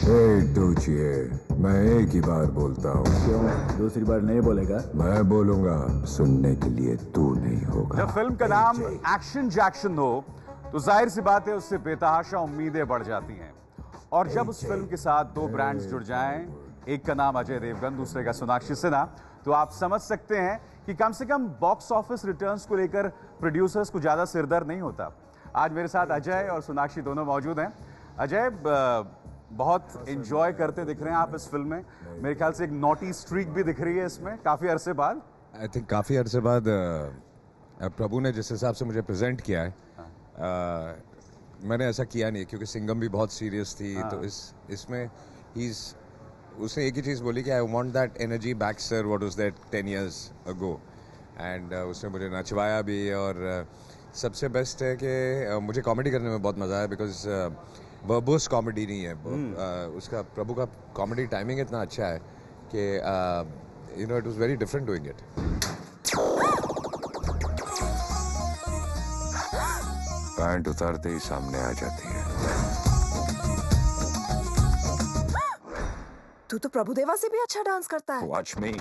टूचिए, मैं एक ही बार बोलता हूँ। क्यों? दूसरी बार नहीं बोलेगा? मैं बोलूंगा, सुनने के लिए तू नहीं होगा। जब फिल्म का नाम एक्शन जैक्शन हो तो जाहिर सी बात है उससे बेतहाशा उम्मीदें बढ़ जाती हैं। और जब उस फिल्म के साथ दो ब्रांड्स जुड़ जाएं, एक का नाम अजय देवगन, दूसरे का सोनाक्षी सिन्हा, तो आप समझ सकते हैं कि कम से कम बॉक्स ऑफिस रिटर्न्स को लेकर प्रोड्यूसर्स को ज्यादा सिरदर्द नहीं होता। आज मेरे साथ अजय और सोनाक्षी दोनों मौजूद हैं। अजय, बहुत एंजॉय करते दिख रहे हैं आप इस फिल्म में। मेरे ख्याल से एक नॉटी स्ट्रीक भी दिख रही है इसमें काफी अरसे बाद। आई थिंक काफ़ी अरसे बाद प्रभु ने जिस हिसाब से मुझे प्रेजेंट किया है, मैंने ऐसा किया नहीं क्योंकि सिंघम भी बहुत सीरियस थी। तो इसमें उसने एक ही चीज़ बोली कि I want that energy back sir, what was that 10 years ago. And उसने मुझे नचवाया भी। और सबसे बेस्ट है कि मुझे कॉमेडी करने में बहुत मज़ा आया, बिकॉज वर्बोस कॉमेडी नहीं है। उसका प्रभु का कॉमेडी टाइमिंग इतना अच्छा है कि you know it was very different doing it. Pant उतारते ही सामने आ जाती है। तू तो प्रभुदेवा से भी अच्छा डांस करता है। वॉच मी।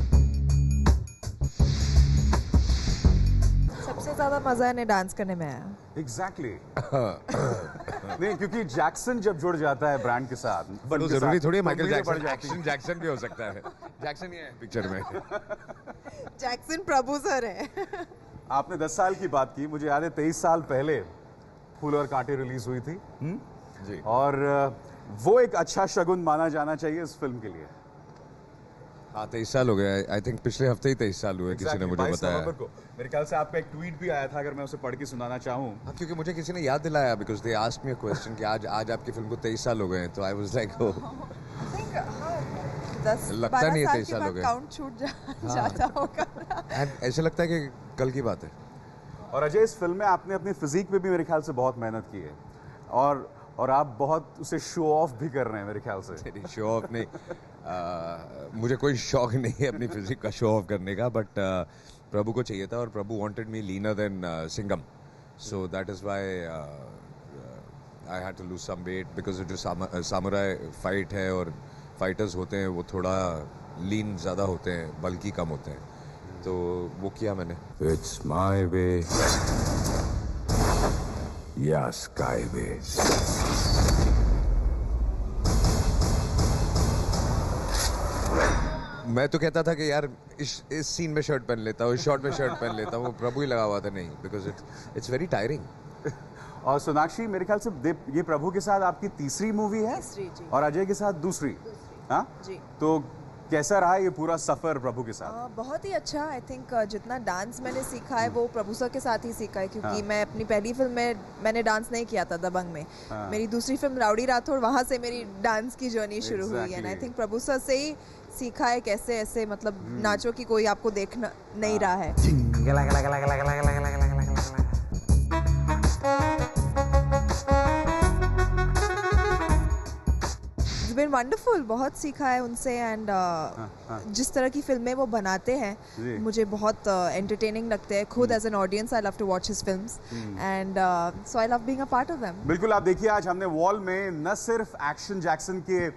सबसे ज्यादा मजा इन्हें डांस करने में आया। एग्जैक्टली नहीं, क्योंकि जैक्सन जब जुड़ जाता है ब्रांड के साथ, तो जरूरी थोड़ी है माइकल जैक्सन एक्शन जैक्सन भी हो सकता है। जैक्सन ही है पिक्चर में। जैक्सन प्रभु सर है। आपने 10 साल की बात की, मुझे याद है 23 साल पहले फूल और कांटे रिलीज हुई थी। जी। और वो एक अच्छा शगुन माना जाना चाहिए इस फिल्म के लिए। हाँ, 23 साल हो गए। आई थिंक पिछले हफ्ते ही 23 साल हुए। किसी ने मुझे 22 बताया। नवंबर को मेरे ख्याल से आपका एक ट्वीट भी आया था, अगर मैं उसे पढ़ के सुनाना चाहूँ। हाँ, क्योंकि मुझे किसी ने याद दिलाया, because they asked me a question कि आज आपकी फिल्म को 23 साल हो गए हैं। तो आई वाज लाइक ओ, लगता नहीं है 23 साल हो गए। काउंट छूट जाता होगा। एंड ऐसे लगता है कि कल की बात है। और अजय, इस फिल्म में आपने अपनी फिजिक पे भी मेरे ख्याल से बहुत मेहनत की है, और आप बहुत उसे शो ऑफ भी कर रहे हैं मेरे ख्याल से। शो ऑफ नहीं, मुझे कोई शौक नहीं है अपनी फिजिक का शो ऑफ करने का, बट प्रभु को चाहिए था और Prabhu wanted me leaner than Singham, so that is why I had to lose some weight, because जो सामुराई फाइट है और फाइटर्स होते हैं वो थोड़ा लीन ज़्यादा होते हैं, बल्कि कम होते हैं, तो वो किया मैंने। इट्स माय वे या स्काई वे। मैं तो कहता था कि यार इस सीन में शर्ट पहन लेता हूँ, इस शॉट में शर्ट पहन लेता हूँ, वो प्रभु ही लगा हुआ था। नहीं, बिकॉज इट्स वेरी टायरिंग। और सोनाक्षी, मेरे ख्याल से ये प्रभु के साथ आपकी तीसरी मूवी है। तीसरी, जी। और अजय के साथ दूसरी। हाँ जी। तो कैसा रहा ये पूरा सफर प्रभु के साथ? बहुत ही अच्छा। आई थिंक जितना डांस मैंने सीखा है वो प्रभु सर के साथ ही सीखा है, क्योंकि मैं अपनी पहली फिल्म में मैंने डांस नहीं किया था, दबंग में। मेरी दूसरी फिल्म राउडी राठौड़, वहाँ से मेरी डांस की जर्नी शुरू हुई है। आई थिंक प्रभु सर से ही सीखा है कैसे ऐसे मतलब नाचो कि कोई आपको देखना नहीं रहा है। Been wonderful, बहुत सीखा है उनसे। एंड जिस तरह की फिल्में वो बनाते हैं मुझे बहुत एंटरटेनिंग लगते हैं। खुद as an audience I love to watch his films and so I love being a part of them. बिल्कुल, आप देखिए आज हमने वॉल में न सिर्फ एक्शन जैक्सन के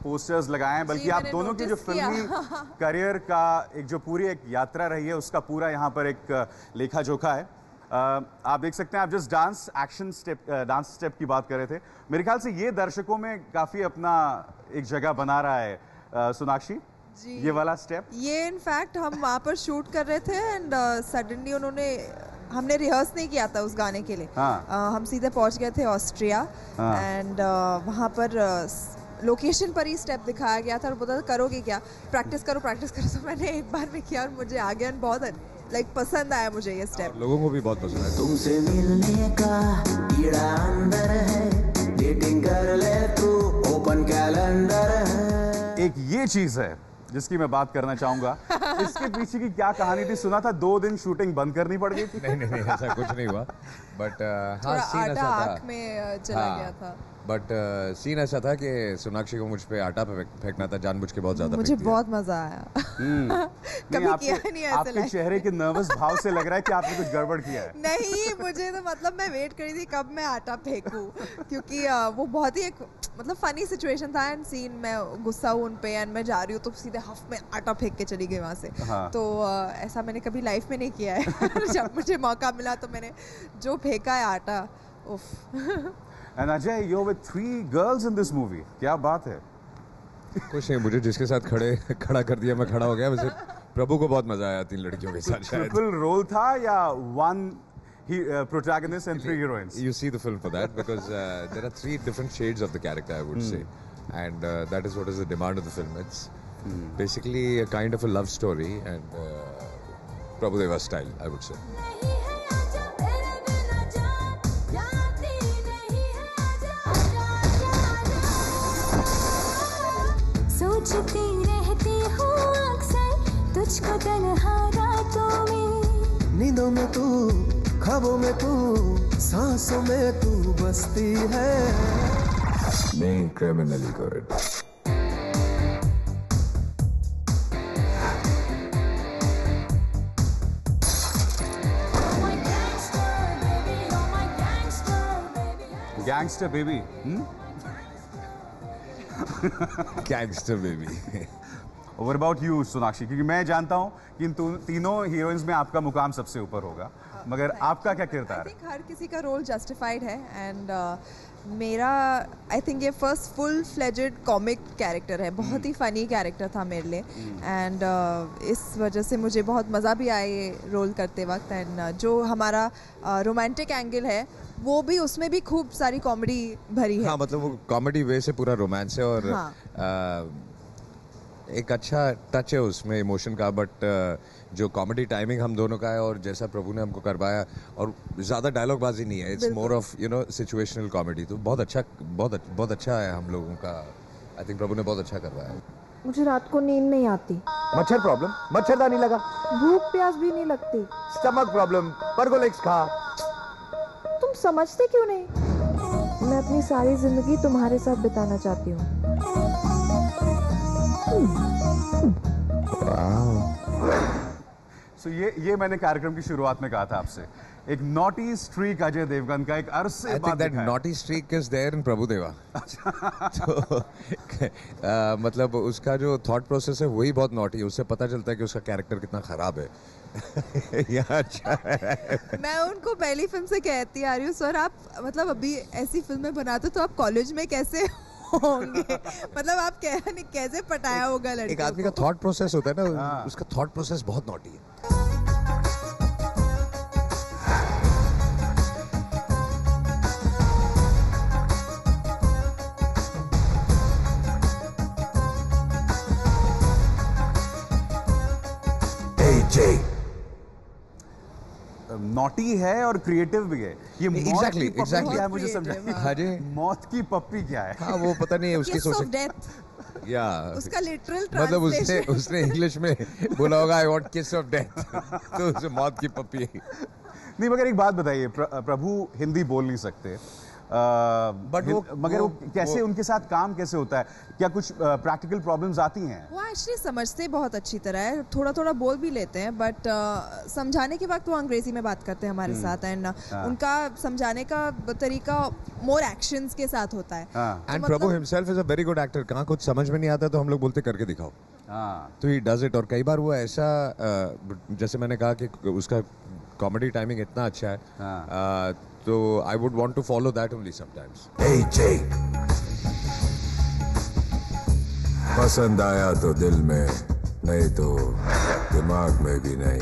पोस्टर्स लगाए हैं, बल्कि आप दोनों के जो फिल्मी करियर का एक जो पूरी एक यात्रा रही है उसका पूरा यहाँ पर एक लेखा जोखा है। आप देख सकते हैं, आप जिस डांस स्टेप की बात कर रहे थे, मेरे ख्याल से ये दर्शकों में काफी अपना एक जगह बना रहा है। सोनाक्षी जी, ये वाला स्टेप, ये इनफैक्ट हम वहाँ पर शूट कर रहे थे एंड सडनली हमने रिहर्स नहीं किया था उस गाने के लिए। हम सीधे पहुँच गए थे ऑस्ट्रिया एंड वहाँ पर लोकेशन पर ही स्टेप दिखाया गया था और बोला करोगे क्या, प्रैक्टिस करो। तो मैंने एक बार में किया और मुझे आ गया, बहुत पसंद आया मुझे ये स्टेप। लोगों को भी बहुत पसंद आया। तुमसे मिलने का कीड़ा अंदर है, डेटिंग कर ले तू, ओपन कैलेंडर है। एक ये चीज है जिसकी मैं बात करना चाहूंगा। इसके पीछे की क्या कहानी थी? सुना था 2 दिन शूटिंग बंद करनी पड़ गई थी। नहीं, ऐसा कुछ नहीं हुआ, बट हाँ, सीन ऐसा था। आँख में चला गया था। बट सीन ऐसा था कि सोनाक्षी को मुझ पे आटा फेंकना था, जानबूझ के बहुत ज्यादा मुझे फेंक दिया। बहुत मजा आया। कभी किया नहीं ऐसे आपके लाइफ चेहरे के नर्वस भाव से लग रहा है कि आपने कुछ गड़बड़ किया है। नहीं, मुझे तो मतलब मैं वेट करी थी कब मैं आटा फेंकूं, क्योंकि वो बहुत ही एक मतलब फनी सिचुएशन था एंड सीन मैं गुस्सा हूँ उन पे एंड मैं जा रही हूँ तो सीधे हफ में आटा फेंक के चली गई वहाँ से। हाँ। तो ऐसा मैंने कभी लाइफ में नहीं किया है। जब मुझे मौका मिला तो मैंने जो फेंका है आटा, उफ। And Ajay, you're with 3 girls in this movie. क्या बात है? कुछ नहीं, मुझे जिसके साथ खड़ा कर दिया मैं खड़ा हो गया। वैसे प्रभु को बहुत मजा आया 3 लड़कियों के साथ शायद। ट्रिपल रोल था या 1 protagonist and 3 heroines? You see the film for that because there are 3 different shades of the character, I would say, and that is what is the demand of the film. It's basically a kind of a love story and Prabhudeva style, I would say. सोचती रहती हूँ अक्सर तुझको तन्हा रातों में, नींदों में तू, ख्वाबों में तू, सांसों में तू बसती है। Being criminally good. Gangster baby. Gangster baby. What about you, Sonakshi? क्योंकि मैं जानता हूँ कि इन तीनों हीरोइंस में आपका मुकाम सबसे ऊपर होगा, मगर आपका क्या किरदार है? I think हर किसी का रोल जस्टिफाइड है एंड मेरा आई थिंक ये first full fledged comic character है, बहुत ही फनी कैरेक्टर था मेरे लिए एंड इस वजह से मुझे बहुत मज़ा भी आया ये रोल करते वक्त एंड जो हमारा रोमांटिक एंगल है वो भी उसमें भी खूब सारी कॉमेडी भरी है। हाँ, मतलब वो कॉमेडी वे से पूरा रोमांस है और हाँ। एक अच्छा टच है उसमें इमोशन का, बट जो कॉमेडी टाइमिंग हम दोनों का है और जैसा प्रभु ने हमको करवाया और ज़्यादा डायलॉग बाजी नहीं है, it's more of situational comedy, तो बहुत अच्छा है हम लोगों का। आई थिंक प्रभु ने बहुत अच्छा करवाया है। मुझे रात को नींद नहीं आती, मच्छर प्रॉब्लम, मच्छरदानी लगा, भूख प्यास भी नहीं लगती, स्टमक प्रॉब्लम, परगोलेक्स खा। तुम समझते क्यों नहीं? मैं अपनी सारी जिंदगी तुम्हारे साथ बिताना चाहती हूँ। So ये मैंने कार्यक्रम की शुरुआत में कहा था आपसे, एक नॉटी स्ट्रीक अजय देवगन का एक अरसे बाद दिखाया। Naughty streak is there in Prabhudeva. तो मतलब उसका जो थॉट प्रोसेस है वही बहुत नॉटी है, उससे पता चलता है कि उसका कैरेक्टर कितना खराब है। यहाँ अच्छा है। मैं उनको पहली फिल्म से कहती आ रही हूँ, सर आप मतलब अभी ऐसी फिल्में बनाते तो आप कॉलेज में कैसे होंगे? मतलब आप कैसे पटाया होगा लड़के? एक आदमी का थॉट प्रोसेस होता है ना, उसका थॉट प्रोसेस बहुत नॉटी है। नॉटी है और क्रिएटिव भी है। ये Exactly. क्या है मुझे समझाइए। अजय, मौत की पप्पी क्या है? हाँ वो पता नहीं है उसकी Kiss of सोच। death, या उसका लिटरल मतलब ट्रांसलेशन। उसने इंग्लिश में बोला होगा आई वांट किस ऑफ डेथ, तो उसे मौत की पप्पी। नहीं, मगर एक बात बताइए, प्रभु हिंदी बोल नहीं सकते, मगर वो कैसे, उनके साथ काम कैसे होता है? क्या कुछ प्रैक्टिकल प्रॉब्लम्स आती हैं? वो एक्चुअली समझते बहुत अच्छी तरह है, थोड़ा थोड़ा बोल भी लेते हैं, बट समझाने के वक्त वो अंग्रेजी में बात करते हैं हमारे साथ एंड उनका समझाने का तरीका मोर एक्शंस के साथ होता है। And Prabhu himself is a very good actor. कहाँ कुछ समझ में नहीं आता तो हम लोग बोलते करके दिखाओ, तो ही डज इट। और कई बार वो ऐसा, जैसे मैंने कहा कि उसका कॉमेडी टाइमिंग इतना अच्छा है, तो I would want to follow that only sometimes. पसंद आया तो दिल में, नहीं तो दिमाग में भी नहीं।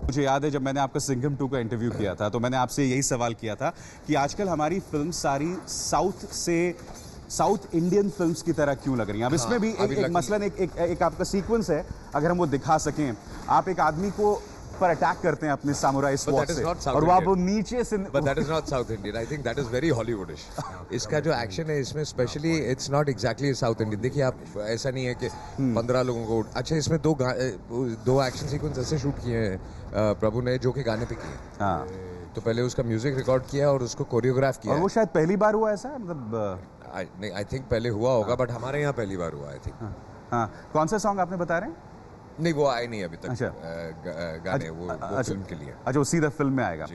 मुझे याद है जब मैंने आपका सिंघम 2 का इंटरव्यू किया था तो मैंने आपसे यही सवाल किया था कि आजकल हमारी फिल्म सारी साउथ इंडियन फिल्म्स की तरह क्यों लग रही हैं? अब इसमें भी एक मसलन एक आपका सीक्वेंस है, अगर हम वो दिखा सकें। आप एक आदमी को पर अटैक करते हैं अपने samurai But sword that is से not South और वो Indian. नीचे से But that is not South Indian. I think that is very Hollywoodish. इसका जो एक्शन है इसमें specially it's not exactly south Indian. देखिए आप ऐसा नहीं है कि 15 लोगों को अच्छा इसमें दो एक्शन सीक्वेंस ऐसे शूट किए हैं प्रभु ने जो कि गाने पे किए. हाँ. तो पहले उसका म्यूजिक रिकॉर्ड किया और उसको कोरियोग्राफ किया. और वो शायद पहली बार हुआ ऐसा मतलब आई थिंक पहले हुआ होगा बट हमारे यहाँ पहली बार हुआ आई थिंक. हाँ. कौन सा सॉन्ग आपने बता रहे हैं? नहीं वो आए नहीं अभी तक. अच्छा. गाने वो फिल्म के लिए. अच्छा वो सीधा फिल्म में आएगा.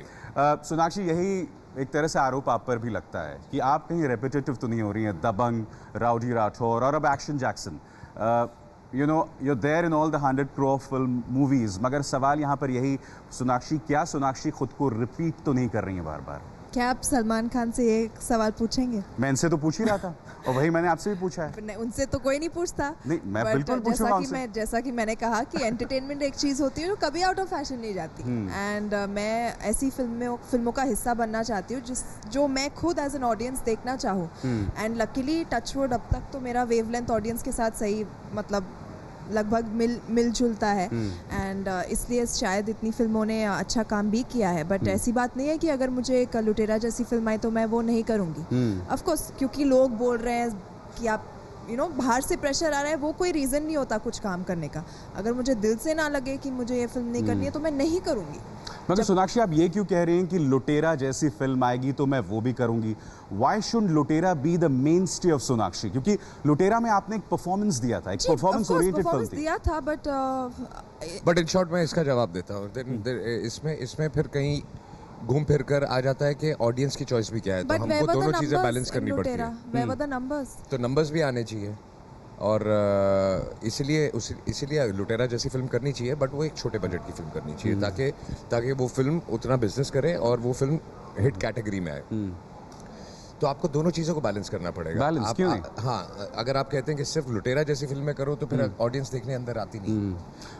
सोनाक्षी यही एक तरह से आरोप आप पर भी लगता है कि आप कहीं रेपिटेटिव तो नहीं हो रही हैं. दबंग, राउडी राठौर और अब action Jackson. You know you there in all the 100 crore film movies. मगर सवाल यहाँ पर यही सोनाक्षी, क्या सोनाक्षी खुद को रिपीट तो नहीं कर रही है बार बार? क्या आप सलमान खान से ये सवाल पूछेंगे? मैं इनसे तो पूछ ही रहा था और वही मैंने आपसे भी पूछा है. उनसे तो कोई नहीं पूछता. नहीं मैं बिल्कुल पूछूंगा उनसे. जैसा कि मैंने कहा कि एंटरटेनमेंट एक चीज होती है जो कभी आउट ऑफ फैशन नहीं जाती. एंड मैं ऐसी फिल्मों का हिस्सा बनना चाहती हूँ जो मैं खुद एज एन ऑडियंस देखना चाहूँ. एंड लकीली टचवुड अब तक तो मेरा वेवलेंथ ऑडियंस के साथ सही मतलब लगभग मिलजुलता है. एंड इसलिए शायद इतनी फिल्मों ने अच्छा काम भी किया है. बट ऐसी बात नहीं है कि अगर मुझे एक लुटेरा जैसी फिल्म आई तो मैं वो नहीं करूँगी. ऑफ कोर्स क्योंकि लोग बोल रहे हैं कि आप बाहर से प्रेशर आ रहा है, वो कोई रीज़न नहीं होता कुछ काम करने का. अगर मुझे दिल से ना लगे कि मुझे ये फिल्म नहीं करनी है तो मैं नहीं करूँगी. मगर सोनाक्षी आप ये क्यों कह रहे हैं कि लुटेरा जैसी फिल्म आएगी तो मैं वो भी करूंगी? वाई शुड लुटेरा be the main stay of Sonakshi? क्योंकि लुटेरा में आपने एक परफॉर्मेंस दिया था, एक परफॉर्मेंस ओरिएंटेड फिल्म थी. दिया था बट इन शॉर्ट मैं इसका जवाब देता हूँ. इसमें फिर कहीं घूम फिर कर आ जाता है कि ऑडियंस की चॉइस भी क्या है. तो हमको दोनों चीजें बैलेंस करनी पड़ती है. तो नंबर्स भी आने चाहिए और इसीलिए लुटेरा जैसी फिल्म करनी चाहिए. बट वो एक छोटे बजट की फिल्म करनी चाहिए ताकि वो फिल्म उतना बिजनेस करे और वो फिल्म हिट कैटेगरी में आए. तो आपको दोनों चीज़ों को बैलेंस करना पड़ेगा. बैलेंस क्यों नहीं? हाँ, अगर आप कहते हैं कि सिर्फ लुटेरा जैसी फिल्में करो तो फिर ऑडियंस देखने अंदर आती नहीं.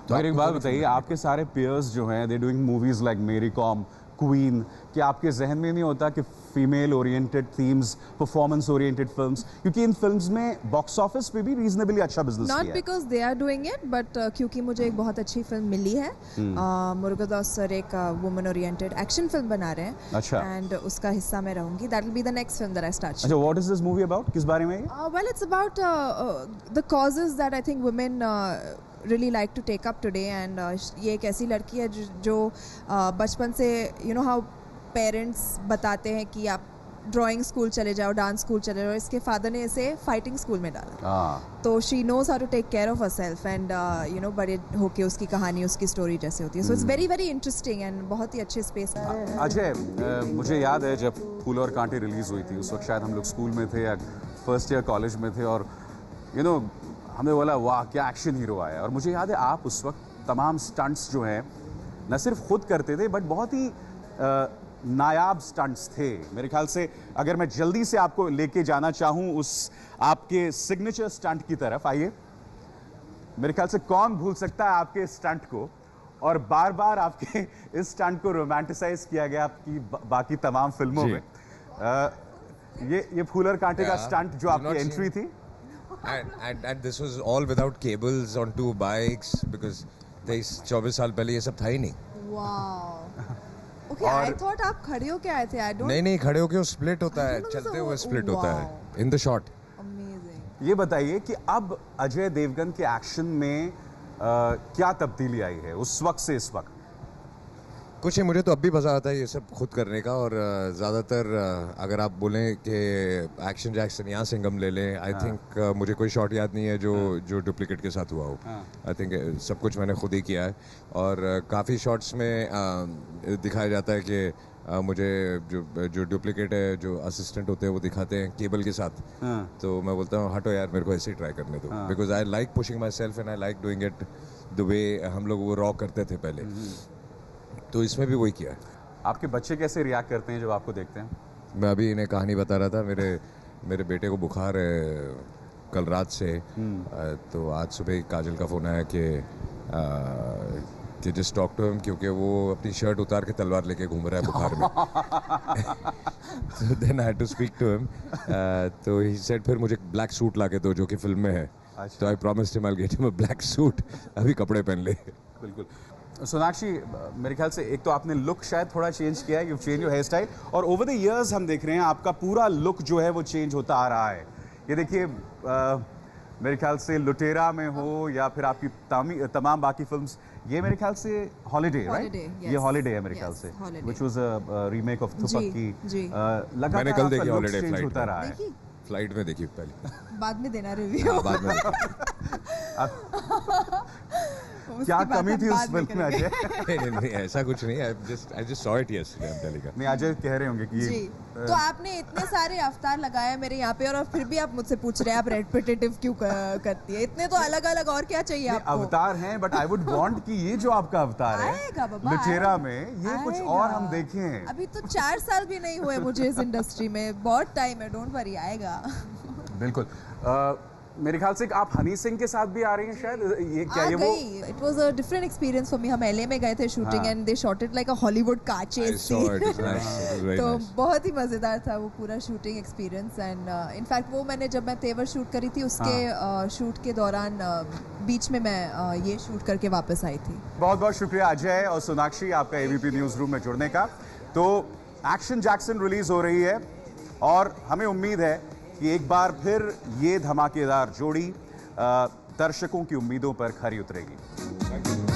तो एक बात बताइए, आपके सारे पेयर्स जो हैं they doing movies like Mary Kom, Queen, कि आपके जहन में नहीं होता कि female oriented themes, performance oriented films, क्योंकि इन फिल्म्स में बॉक्स ऑफिस पे भी रीजनेबली अच्छा बिजनेस किया है. Not because they are doing it but क्योंकि मुझे एक बहुत अच्छी फिल्म मिली है. मुरुगदास सर एक वुमन ओरिएंटेड एक्शन फिल्म बना रहे हैं. अच्छा. एंड उसका हिस्सा मैं रहूंगी. That will be the next film that I start. अच्छा, what is this movie about? किस बारे में है? Well it's about the causes that I think women really like to take up today. and ये एक ऐसी लड़की है जो बचपन से हाउ पेरेंट्स बताते हैं कि आप ड्राइंग स्कूल चले जाओ, डांस स्कूल चले जाओ. इसके फादर ने इसे फाइटिंग स्कूल में डाला. तो she knows how to take care of herself and बड़े होके उसकी कहानी, उसकी स्टोरी जैसे होती है. So it's very very interesting and बहुत ही अच्छे स्पेस में. अजय, मुझे याद है जब फूल और कांटे रिलीज हुई थी उस वक्त शायद हम लोग स्कूल में थे या फर्स्ट ईयर कॉलेज में थे और हमने बोला वाह क्या एक्शन हीरो आया. और मुझे याद है आप उस वक्त तमाम स्टंट्स जो हैं न सिर्फ खुद करते थे बट बहुत ही नायाब स्टंट्स थे. मेरे ख्याल से अगर मैं जल्दी से आपको लेके जाना चाहूं उस आपके सिग्नेचर स्टंट की तरफ, आइए. मेरे ख्याल से कौन भूल सकता है आपके स्टंट को, और बार बार आपके इस स्टंट को रोमांटिसाइज किया गया आपकी बाकी तमाम फिल्मों में. ये फूल और कांटे का स्टंट जो आपकी एंट्री थी. And this was all without cables on 2 bikes because 24 साल पहले ये सब था ही नहीं. Okay, I thought आप खड़े होके आए थे. I don't. नहीं खड़े होके वो स्प्लिट होता है, चलते हुए स्प्लिट होता है इन द शॉट. Amazing. ये बताइए कि अब अजय देवगन के एक्शन में क्या तब्दीली आई है उस वक्त से इस वक्त? कुछ नहीं, मुझे तो अब भी मज़ा आता है ये सब खुद करने का. और ज़्यादातर अगर आप बोलें कि एक्शन जैक्सन या सिंघम ले लें, आई थिंक मुझे कोई शॉट याद नहीं है जो डुप्लीकेट के साथ हुआ हो. आई थिंक सब कुछ मैंने खुद ही किया है. और काफ़ी शॉट्स में दिखाया जाता है कि मुझे जो डुप्लीकेट है, जो असिस्टेंट होते हैं वो दिखाते हैं केबल के साथ. तो मैं बोलता हूँ हटो यार, मेरे को ऐसे ही ट्राई करने दो, because I like pushing my self and I like doing it the way हम लोग वो रॉ करते थे पहले. तो इसमें भी वही किया है. आपके बच्चे कैसे रिएक्ट करते हैं जब आपको देखते हैं? मैं अभी इन्हें कहानी बता रहा था. मेरे बेटे को बुखार है कल रात से. तो आज सुबह काजल का फ़ोन आया कि जस्ट टॉक टू हिम, क्योंकि वो अपनी शर्ट उतार के तलवार लेके घूम रहा है बुखार में. so then I had to speak to him. तो he said फिर मुझे ब्लैक सूट ला के दो जो कि फिल्म में है. तो आई promised him I will get him a black suit. अभी कपड़े पहन ले. बिल्कुल. सोनाक्षी, मेरे ख्याल से एक तो आपने लुक शायद थोड़ा चेंज किया है, you change your hair style, और ओवर द इयर्स हम देख रहे हैं आपका पूरा लुक जो है वो चेंज होता आ रहा है। ये देखिए, मेरे ख्याल से लुटेरा में हो या फिर आपकी तमाम बाकी फिल्म्स, ये मेरे ख्याल से हॉलिडे, राइट? ये हॉलिडे है मेरे ख्याल से, which was a remake of Thuppakki. मैंने कल देखी हॉलिडे, फ्लाइट होता रहा है। फ्लाइट में देखी पहले, बाद में देना रिव्यू। बाद में क्या कमी थी उस फिल्म में अजय? नहीं, ऐसा कुछ नहीं, I just saw it yesterday, I am telling. नहीं, अजय कह रहे होंगे कि जी, तो आपने इतने सारे अवतार लगाए मेरे यहाँ पे और फिर भी आप मुझसे पूछ रहे हैं आप रेपिटेटिव क्यों करती है? इतने तो अलग अलग, और क्या चाहिए आपको? अवतार हैं, बट आई वुड वांट कि ये जो आपका अवतार है लुटेरा में, ये कुछ और हम देखें। अभी तो 4 साल भी नहीं हुए मुझे इस इंडस्ट्री में, बहुत टाइम है, डोंट वरी, आएगा। बिल्कुल। मेरे ख्याल से आप हनी सिंह के साथ भी आ रही हैं शायद, ये क्या ये वो? It was a different experience for me. हम एलए में गए थे shooting and they shot it like a Hollywood car chase scene. तो बहुत ही मजेदार था वो पूरा शूटिंग एक्सपीरियंस। एंड इनफैक्ट वो मैंने जब मैं तेवर शूट करी थी उसके शूट के दौरान बीच में मैं ये शूट करके वापस आई थी। बहुत बहुत शुक्रिया अजय और सोनाक्षी आपका एबीपी न्यूज रूम में जुड़ने का। तो एक्शन जैक्सन रिलीज हो रही है और हमें उम्मीद है कि एक बार फिर ये धमाकेदार जोड़ी दर्शकों की उम्मीदों पर खरी उतरेगी।